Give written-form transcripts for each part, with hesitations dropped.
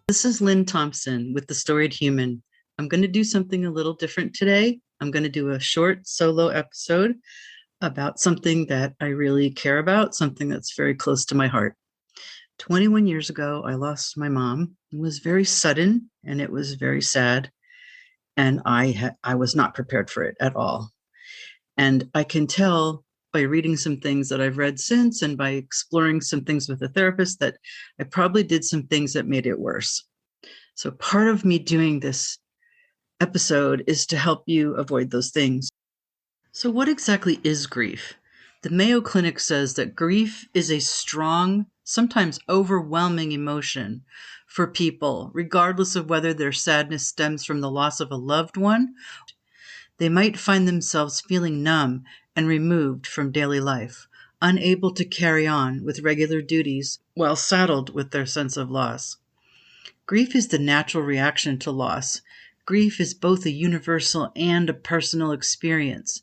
This is Lynn Thompson with the Storied Human. I'm going to do something a little different today. I'm going to do a short solo episode about something that I really care about, something that's very close to my heart. 21 years ago, I lost my mom. It was very sudden and it was very sad. And I was not prepared for it at all. And I can tell by reading some things that I've read since and by exploring some things with a therapist that I probably did some things that made it worse. So part of me doing this episode is to help you avoid those things. So what exactly is grief? The Mayo Clinic says that grief is a strong, sometimes overwhelming emotion for people, regardless of whether their sadness stems from the loss of a loved one. They might find themselves feeling numb and removed from daily life, unable to carry on with regular duties while saddled with their sense of loss. Grief is the natural reaction to loss. Grief is both a universal and a personal experience.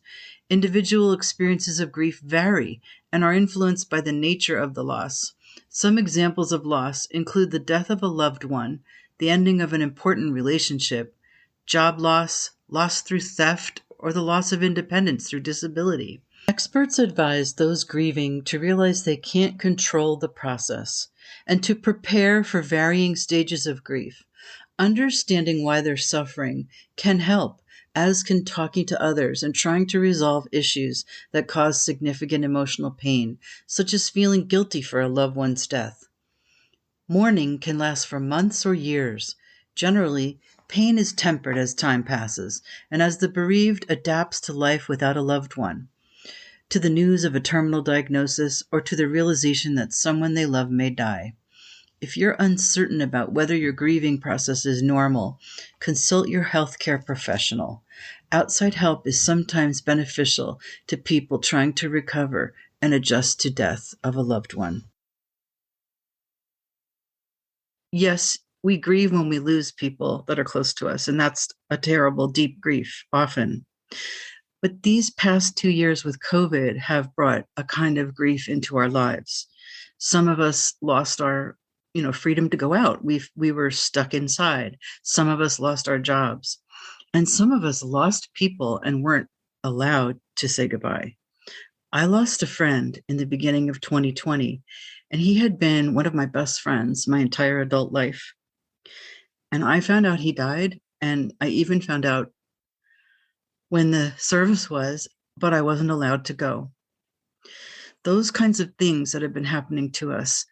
Individual experiences of grief vary and are influenced by the nature of the loss. Some examples of loss include the death of a loved one, the ending of an important relationship, job loss, loss through theft, or the loss of independence through disability. Experts advise those grieving to realize they can't control the process and to prepare for varying stages of grief. Understanding why they're suffering can help, as can talking to others and trying to resolve issues that cause significant emotional pain, such as feeling guilty for a loved one's death. Mourning can last for months or years. Generally, pain is tempered as time passes and as the bereaved adapts to life without a loved one, to the news of a terminal diagnosis, or to the realization that someone they love may die. If you're uncertain about whether your grieving process is normal, consult your healthcare professional. Outside help is sometimes beneficial to people trying to recover and adjust to death of a loved one. Yes, we grieve when we lose people that are close to us, and that's a terrible, deep grief often. But these past 2 years with COVID have brought a kind of grief into our lives. Some of us lost our freedom to go out. We were stuck inside. Some of us lost our jobs. And some of us lost people and weren't allowed to say goodbye. I lost a friend in the beginning of 2020, and he had been one of my best friends my entire adult life. And I found out he died, and I even found out when the service was, but I wasn't allowed to go. Those kinds of things that have been happening to us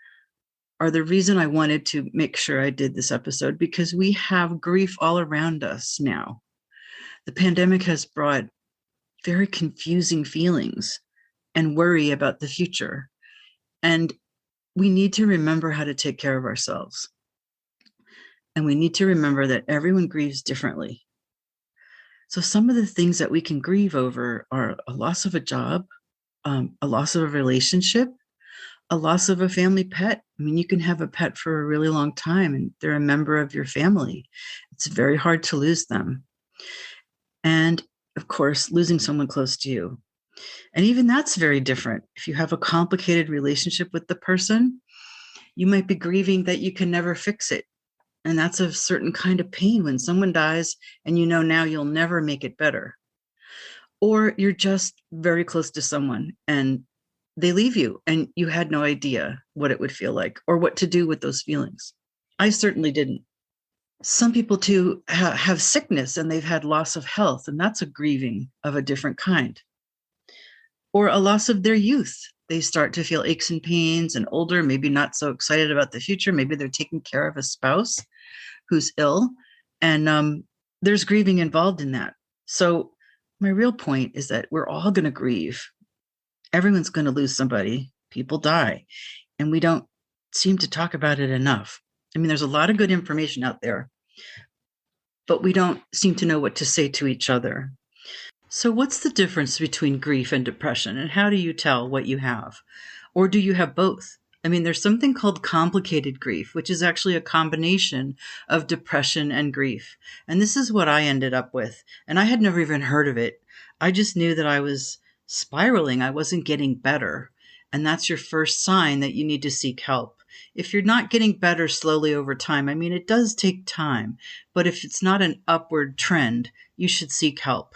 are the reason I wanted to make sure I did this episode, because we have grief all around us now. The pandemic has brought very confusing feelings and worry about the future. And we need to remember how to take care of ourselves. And we need to remember that everyone grieves differently. So some of the things that we can grieve over are a loss of a job, a loss of a relationship, a loss of a family pet. I mean, you can have a pet for a really long time and they're a member of your family. It's very hard to lose them. And of course, losing someone close to you. And even that's very different. If you have a complicated relationship with the person, you might be grieving that you can never fix it. And that's a certain kind of pain when someone dies and you know now you'll never make it better. Or you're just very close to someone and they leave you and you had no idea what it would feel like or what to do with those feelings. I certainly didn't. Some people too have sickness and they've had loss of health, and that's a grieving of a different kind. Or a loss of their youth. They start to feel aches and pains and older, maybe not so excited about the future. Maybe they're taking care of a spouse who's ill, and there's grieving involved in that. So my real point is that we're all going to grieve. Everyone's going to lose somebody. People die. And we don't seem to talk about it enough. I mean, there's a lot of good information out there, but we don't seem to know what to say to each other. So what's the difference between grief and depression, and how do you tell what you have? Or do you have both? I mean, there's something called complicated grief, which is actually a combination of depression and grief. And this is what I ended up with. And I had never even heard of it. I just knew that I was spiraling. I wasn't getting better. And that's your first sign that you need to seek help. If you're not getting better slowly over time, I mean, it does take time, but if it's not an upward trend, you should seek help.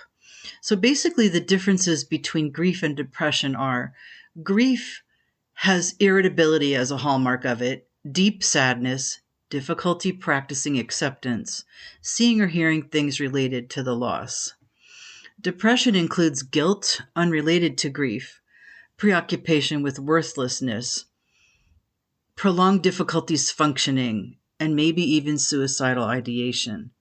So basically, the differences between grief and depression are grief has irritability as a hallmark of it, deep sadness, difficulty practicing acceptance, seeing or hearing things related to the loss. Depression includes guilt unrelated to grief, preoccupation with worthlessness, prolonged difficulties functioning, and maybe even suicidal ideation.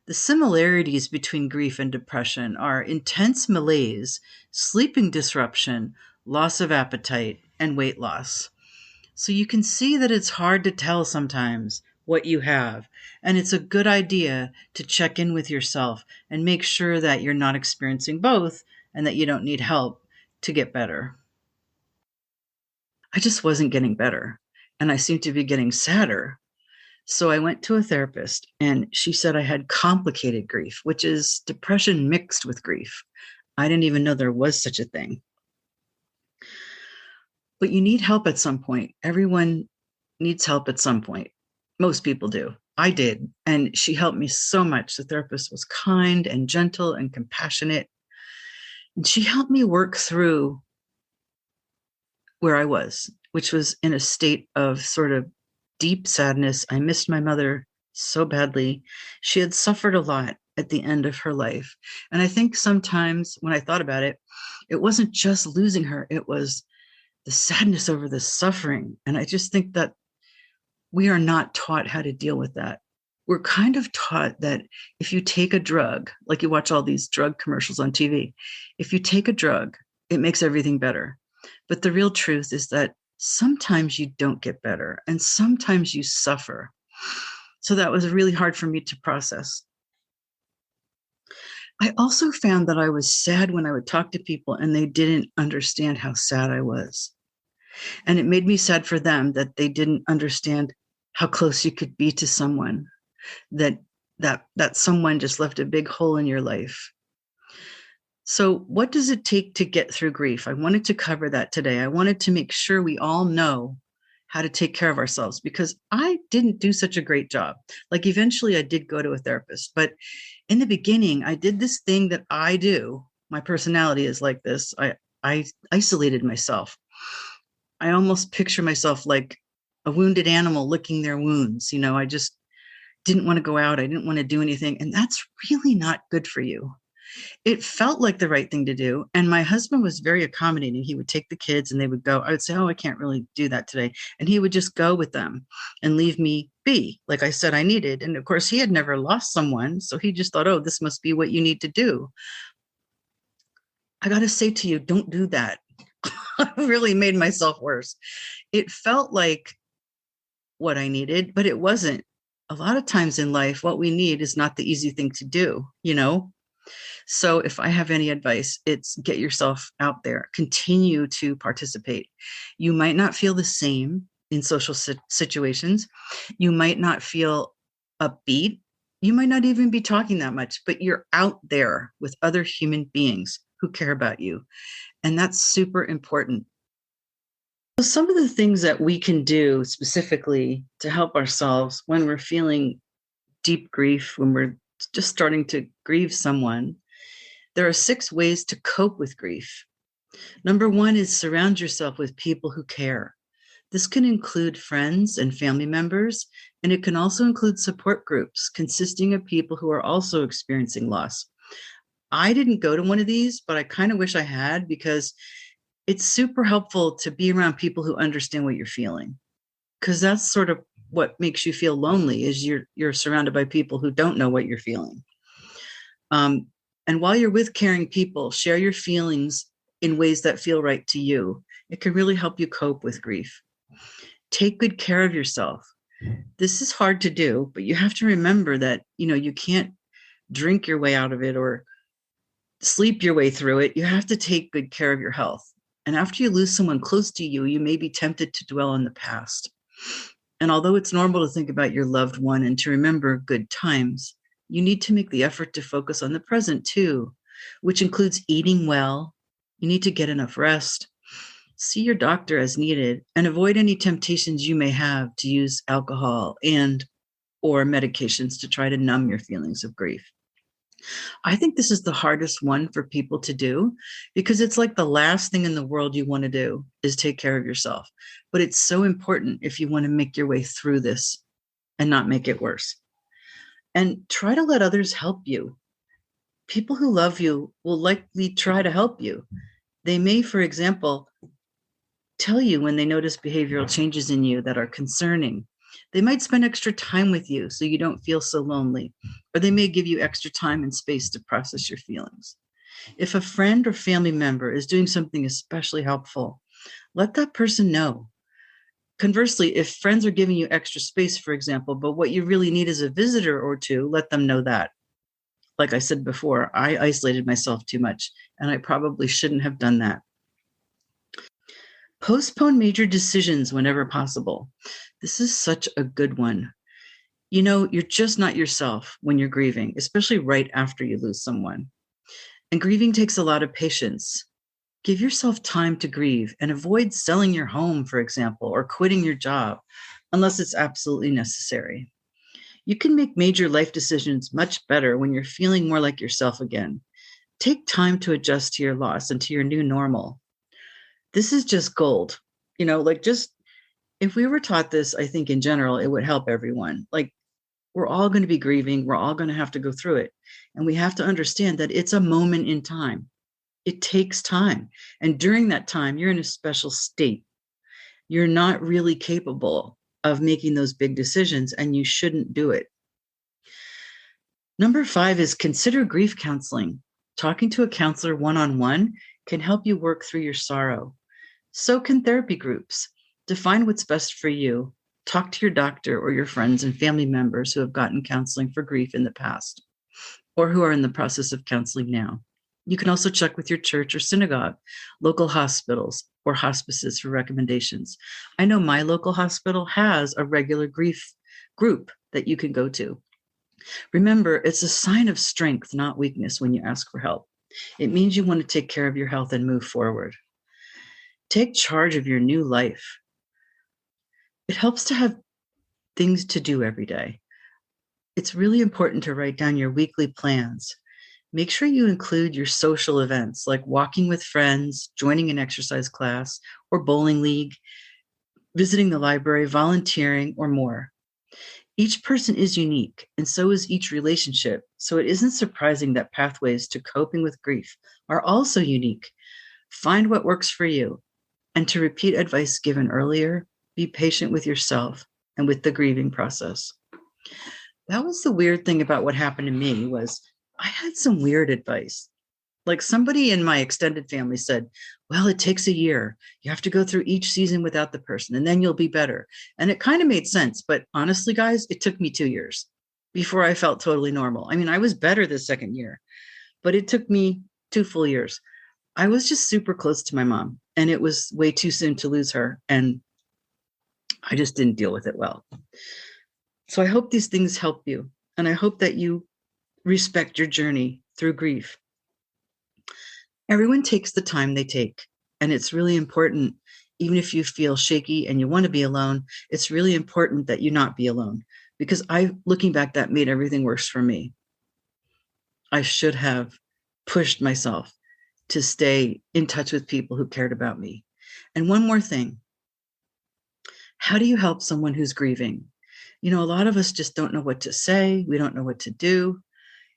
The similarities between grief and depression are intense malaise, sleeping disruption, loss of appetite, and weight loss. So you can see that it's hard to tell sometimes what you have, and it's a good idea to check in with yourself and make sure that you're not experiencing both and that you don't need help to get better. I just wasn't getting better, and I seemed to be getting sadder. So I went to a therapist, and she said I had complicated grief, which is depression mixed with grief. I didn't even know there was such a thing. But you need help at some point. Everyone needs help at some point. Most people do. I did. And she helped me so much. The therapist was kind and gentle and compassionate. And she helped me work through where I was, which was in a state of sort of deep sadness. I missed my mother so badly. She had suffered a lot at the end of her life. And I think sometimes when I thought about it, it wasn't just losing her, it was the sadness over the suffering. And I just think that we are not taught how to deal with that. We're kind of taught that if you take a drug, like you watch all these drug commercials on TV, if you take a drug, it makes everything better. But the real truth is that sometimes you don't get better and sometimes you suffer. So that was really hard for me to process. I also found that I was sad when I would talk to people and they didn't understand how sad I was. And it made me sad for them that they didn't understand how close you could be to someone, that someone just left a big hole in your life. So what does it take to get through grief? I wanted to cover that today. I wanted to make sure we all know how to take care of ourselves because I didn't do such a great job. Like eventually I did go to a therapist, but in the beginning I did this thing that I do. My personality is like this. I isolated myself. I almost picture myself like a wounded animal licking their wounds. I just didn't want to go out. I didn't want to do anything. And that's really not good for you. It felt like the right thing to do. And my husband was very accommodating. He would take the kids and they would go. I would say, oh, I can't really do that today. And he would just go with them and leave me be, like I said I needed. And of course, he had never lost someone. So he just thought, oh, this must be what you need to do. I got to say to you, don't do that. I really made myself worse. It felt like what I needed, but it wasn't. A lot of times in life, what we need is not the easy thing to do, So if I have any advice, it's get yourself out there, continue to participate. You might not feel the same in social situations. You might not feel upbeat. You might not even be talking that much, but you're out there with other human beings who care about you. And that's super important. So some of the things that we can do specifically to help ourselves when we're feeling deep grief, when we're just starting to grieve someone, there are 6 ways to cope with grief. Number 1 is surround yourself with people who care. This can include friends and family members, and it can also include support groups consisting of people who are also experiencing loss. I didn't go to one of these, but I kind of wish I had because it's super helpful to be around people who understand what you're feeling. Because that's sort of what makes you feel lonely is you're surrounded by people who don't know what you're feeling. And while you're with caring people, share your feelings in ways that feel right to you. It can really help you cope with grief. Take good care of yourself. This is hard to do, but you have to remember that, you can't drink your way out of it or sleep your way through it. You have to take good care of your health. And after you lose someone close to you, you may be tempted to dwell on the past. And although it's normal to think about your loved one and to remember good times, you need to make the effort to focus on the present too, which includes eating well. You need to get enough rest, See your doctor as needed and avoid any temptations you may have to use alcohol and or medications to try to numb your feelings of grief. I think this is the hardest one for people to do because it's like the last thing in the world you want to do is take care of yourself. But it's so important if you want to make your way through this and not make it worse. And try to let others help you. People who love you will likely try to help you. They may, for example, tell you when they notice behavioral changes in you that are concerning. They might spend extra time with you so you don't feel so lonely, or they may give you extra time and space to process your feelings. If a friend or family member is doing something especially helpful, let that person know. Conversely, if friends are giving you extra space, for example, but what you really need is a visitor or two, let them know that. Like I said before, I isolated myself too much, and I probably shouldn't have done that. Postpone major decisions whenever possible. This is such a good one. You know, you're just not yourself when you're grieving, especially right after you lose someone. And grieving takes a lot of patience. Give yourself time to grieve and avoid selling your home, for example, or quitting your job, unless it's absolutely necessary. You can make major life decisions much better when you're feeling more like yourself again. Take time to adjust to your loss and to your new normal. This is just gold. You know, like just if we were taught this, I think in general, it would help everyone. Like we're all going to be grieving. We're all going to have to go through it. And we have to understand that it's a moment in time. It takes time. And during that time, you're in a special state. You're not really capable of making those big decisions, and you shouldn't do it. Number 5 is consider grief counseling. Talking to a counselor one-on-one can help you work through your sorrow. So can therapy groups. Define what's best for you. Talk to your doctor or your friends and family members who have gotten counseling for grief in the past or who are in the process of counseling now. You can also check with your church or synagogue, local hospitals, or hospices for recommendations. I know my local hospital has a regular grief group that you can go to. Remember, it's a sign of strength, not weakness, when you ask for help. It means you want to take care of your health and move forward. Take charge of your new life. It helps to have things to do every day. It's really important to write down your weekly plans. Make sure you include your social events like walking with friends, joining an exercise class or bowling league, visiting the library, volunteering, or more. Each person is unique, and so is each relationship. So it isn't surprising that pathways to coping with grief are also unique. Find what works for you. And to repeat advice given earlier, be patient with yourself and with the grieving process. That was the weird thing about what happened to me was I had some weird advice. Like somebody in my extended family said, well, it takes a year. You have to go through each season without the person and then you'll be better. And it kind of made sense. But honestly, guys, it took me 2 years before I felt totally normal. I mean, I was better the second year, but it took me 2 full years. I was just super close to my mom and it was way too soon to lose her. And I just didn't deal with it well. So I hope these things help you. And I hope that you respect your journey through grief. Everyone takes the time they take. And it's really important, even if you feel shaky and you want to be alone, it's really important that you not be alone. Because looking back, that made everything worse for me. I should have pushed myself to stay in touch with people who cared about me. And one more thing. How do you help someone who's grieving? You know, a lot of us just don't know what to say. We don't know what to do.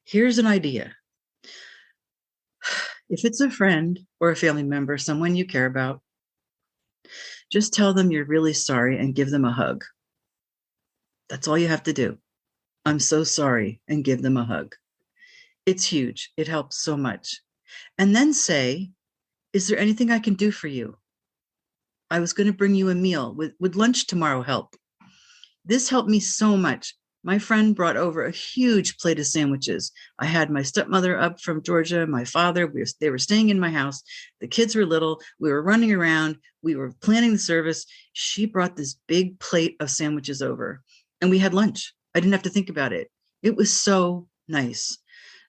Here's an idea. If it's a friend or a family member, someone you care about, just tell them you're really sorry and give them a hug. That's all you have to do. I'm so sorry, and give them a hug. It's huge. It helps so much. And then say, is there anything I can do for you? I was going to bring you a meal. Would lunch tomorrow help? This helped me so much. My friend brought over a huge plate of sandwiches. I had my stepmother up from Georgia, my father, they were staying in my house. The kids were little. We were running around. We were planning the service. She brought this big plate of sandwiches over and we had lunch. I didn't have to think about it. It was so nice.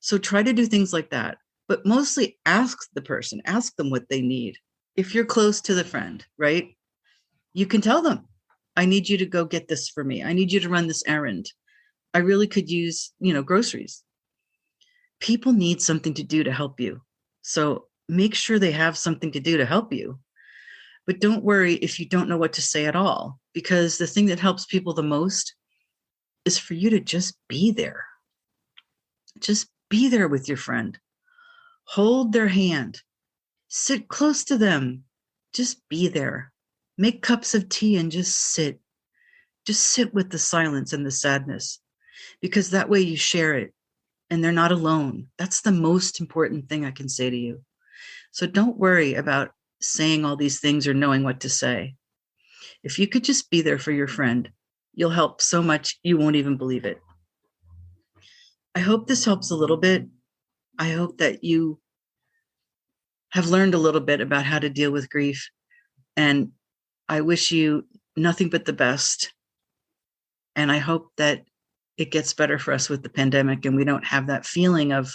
So try to do things like that, but mostly ask the person, ask them what they need. If you're close to the friend, right, you can tell them, I need you to go get this for me. I need you to run this errand. I really could use, groceries. People need something to do to help you. So make sure they have something to do to help you. But don't worry if you don't know what to say at all, because the thing that helps people the most is for you to just be there. Just be there with your friend. Hold their hand. Sit close to them. Just be there. Make cups of tea and just sit. Just sit with the silence and the sadness, because that way you share it and they're not alone. That's the most important thing I can say to you. So don't worry about saying all these things or knowing what to say. If you could just be there for your friend, you'll help so much you won't even believe it. I hope this helps a little bit. I hope that you have learned a little bit about how to deal with grief. And I wish you nothing but the best. And I hope that it gets better for us with the pandemic and we don't have that feeling of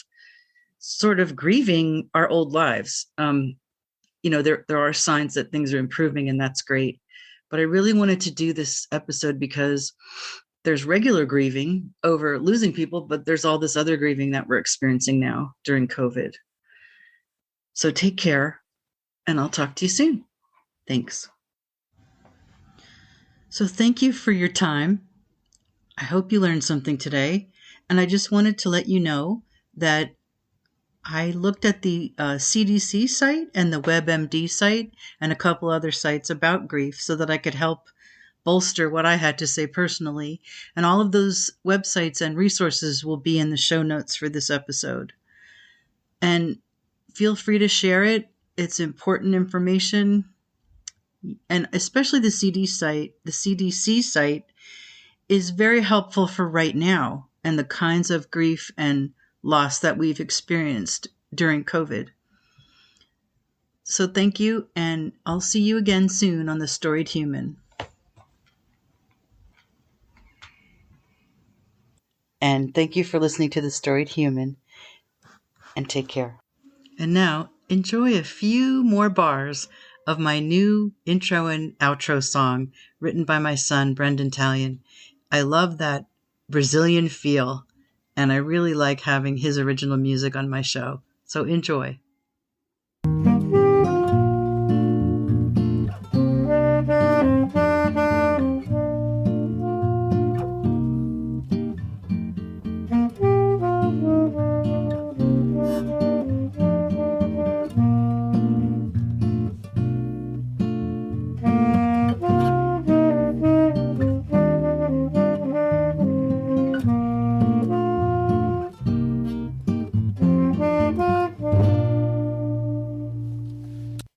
sort of grieving our old lives. There are signs that things are improving, and that's great. But I really wanted to do this episode because there's regular grieving over losing people, but there's all this other grieving that we're experiencing now during COVID. So take care, and I'll talk to you soon. Thanks. So thank you for your time. I hope you learned something today. And I just wanted to let you know that I looked at the CDC site and the WebMD site and a couple other sites about grief so that I could help bolster what I had to say personally. And all of those websites and resources will be in the show notes for this episode. And feel free to share it. It's important information. And especially the CDC site is very helpful for right now and the kinds of grief and loss that we've experienced during COVID. So thank you, and I'll see you again soon on the Storied Human. And thank you for listening to the Storied Human, and take care. And now, enjoy a few more bars of my new intro and outro song written by my son, Brendan Talion. I love that Brazilian feel, and I really like having his original music on my show. So enjoy.